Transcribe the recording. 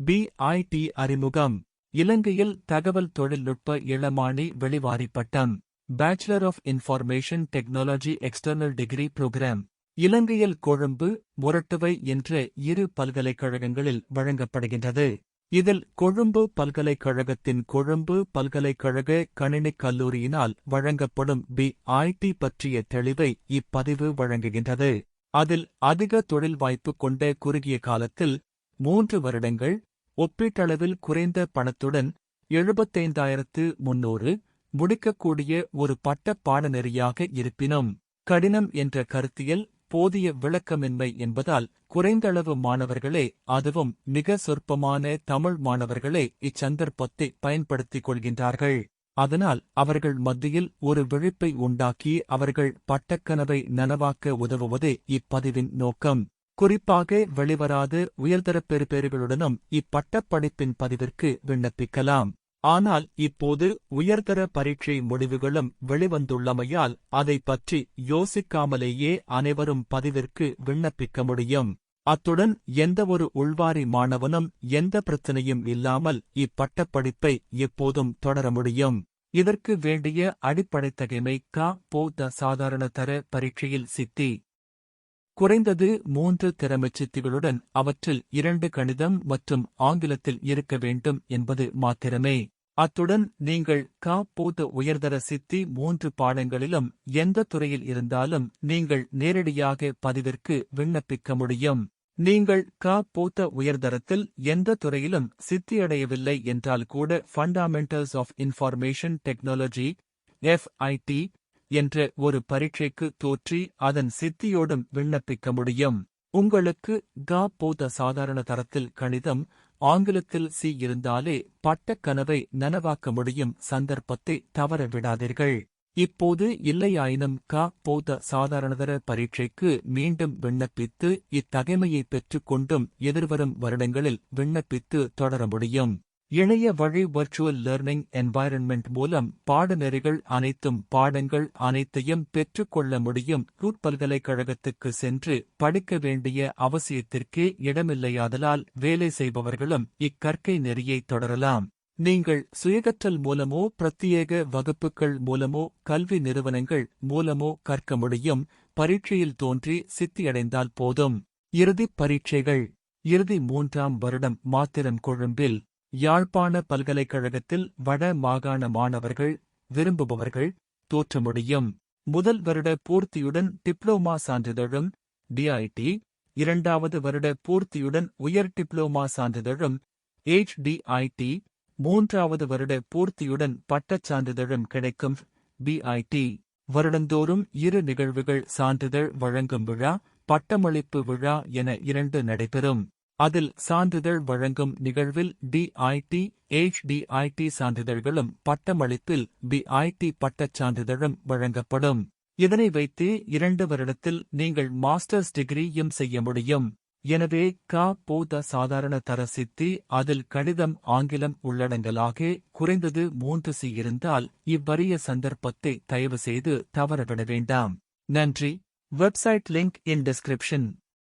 PID அறிமுகம். இலங்கையில் தகவல் தொழில்நுட்ப இளமானி வெளிவாரி பட்டம். Bachelor of information technology external degree programme. இலங்கையில் கொழும்பு, மொரட்டுவை என்ற இரு பல்கலைக்கழகங்களில் வழங்கப்படுகின்றது. இதில் கொழும்பு பல்கலைக்கழகத்தின் கொழும்பு பல்கலைக்கழக கணினிக் கல்லூரியினால் வழங்கப்படும் பிஐடி பற்றிய தெளிவை இப்பதிவு வழங்குகின்றது. அதில் அதிக தொழில் வாய்ப்பு கொண்ட குறுகிய காலத்தில் 3 வருடங்கள், ஒப்பீட்டளவில் குறைந்த பணத்துடன் 75,300 முடிக்கக்கூடிய ஒரு பட்ட பாடநெறியாக இருப்பினும், கடினம் என்ற கருத்தியல் போதிய விளக்கமின்மை என்பதால் குறைந்தளவு மாணவர்களே, அதுவும் மிக சொற்பமான தமிழ் மாணவர்களே இச்சந்தர்ப்பத்தை பயன்படுத்திக் கொள்கின்றார்கள். அதனால் அவர்கள் மத்தியில் ஒரு விழிப்பை உண்டாக்கி அவர்கள் பட்டக்கனவை நனவாக்க உதவுவதே இப்பதிவின் நோக்கம். குறிப்பாக வெளிவராத உயர்தரப் பெறுபேறுகளுடனும் இப்பட்டப்படிப்பின் பதிவிற்கு விண்ணப்பிக்கலாம். ஆனால் இப்போது உயர்தர பரீட்சை முடிவுகளும் வெளிவந்துள்ளமையால் அதை பற்றி யோசிக்காமலேயே அனைவரும் பதிவிற்கு விண்ணப்பிக்க முடியும். அத்துடன் எந்தவொரு உள்வாரி மாணவனும் எந்த பிரச்சனையும் இல்லாமல் இப்பட்டப்படிப்பை எப்போதும் தொடர முடியும். இதற்கு வேண்டிய அடிப்படைத்தகைமை க.பொ.த சாதாரண தர பரீட்சையில் சித்தி. குறைந்தது 3 திறமைச் சித்திகளுடன் அவற்றில் 2 கணிதம் மற்றும் ஆங்கிலத்தில் இருக்க வேண்டும் என்பது மாத்திரமே. அத்துடன் நீங்கள் க.பொ.த உயர்தர சித்தி 3 பாடங்களிலும் எந்த துறையில் இருந்தாலும் நீங்கள் நேரடியாக பதிவிற்கு விண்ணப்பிக்க முடியும். நீங்கள் க.பொ.த உயர்தரத்தில் எந்த துறையிலும் சித்தியடையவில்லை என்றால் கூட fundamentals of information technology (FIT) என்ற ஒரு பரீட்சைக்கு தோற்றி அதன் சித்தியோடும் விண்ணப்பிக்க முடியும். உங்களுக்கு க.பொ.த சாதாரண தரத்தில் கணிதம், ஆங்கிலத்தில் சி இருந்தாலே பட்டக் கனவை நனவாக்க முடியும். சந்தர்ப்பத்தை தவற விடாதீர்கள். இப்போது இல்லையாயினும் க.பொ.த சாதாரணதர பரீட்சைக்கு மீண்டும் விண்ணப்பித்து இத்தகைமையை பெற்றுக்கொண்டும் எதிர்வரும் வருடங்களில் விண்ணப்பித்து தொடர முடியும். இணைய வழி வர்ச்சுவல் லர்னிங் என்வாயரன்மெண்ட் மூலம் பாடநெறிகள் அனைத்தும் பாடங்கள் அனைத்தையும் பெற்றுக்கொள்ள முடியும். பல்கலைக்கழகத்துக்கு சென்று படிக்க வேண்டிய அவசியத்திற்கே இடமில்லையாதலால் வேலை செய்பவர்களும் இக்கற்கை நெறியை தொடரலாம். நீங்கள் சுயகற்றல் மூலமோ பிரத்யேக வகுப்புகள் மூலமோ கல்வி நிறுவனங்கள் மூலமோ கற்க முடியும். பரீட்சையில் தோன்றி சித்தியடைந்தால் போதும். இறுதிப் பரீட்சைகள். இறுதி 3ஆம் வருடம் மாத்திரம் கொழும்பில் யாழ்ப்பாண பல்கலைக்கழகத்தில் வட மாகாண மாணவர்கள் விரும்புபவர்கள் தோற்ற முடியும். முதல் வருட பூர்த்தியுடன் டிப்ளோமா சான்றிதழும் DIT, 2வது வருட பூர்த்தியுடன் உயர் டிப்ளோமா சான்றிதழும் HDIT, 3வது வருட பூர்த்தியுடன் பட்டச் சான்றிதழும் கிடைக்கும் BIT. வருடந்தோறும் 2 நிகழ்வுகள் சான்றிதழ் வழங்கும் விழா, பட்டமளிப்பு விழா என 2 நடைபெறும். அதில் சான்றிதழ் வழங்கும் நிகழ்வில் DIT, HDIT சான்றிதழ்களும் பட்டமளிப்பில் BIT பட்டச் சான்றிதழும் வழங்கப்படும். இதனை வைத்து 2 வருடத்தில் நீங்கள் மாஸ்டர்ஸ் டிகிரியும் செய்ய முடியும். எனவே க.பொ.த சாதாரண தர சித்தி அதில் கணிதம், ஆங்கிலம் உள்ளடங்கலாக குறைந்தது 3 சி இருந்தால் இவ்வரிய சந்தர்ப்பத்தை தயவு செய்து தவறவிட வேண்டாம். நன்றி. Website link in description.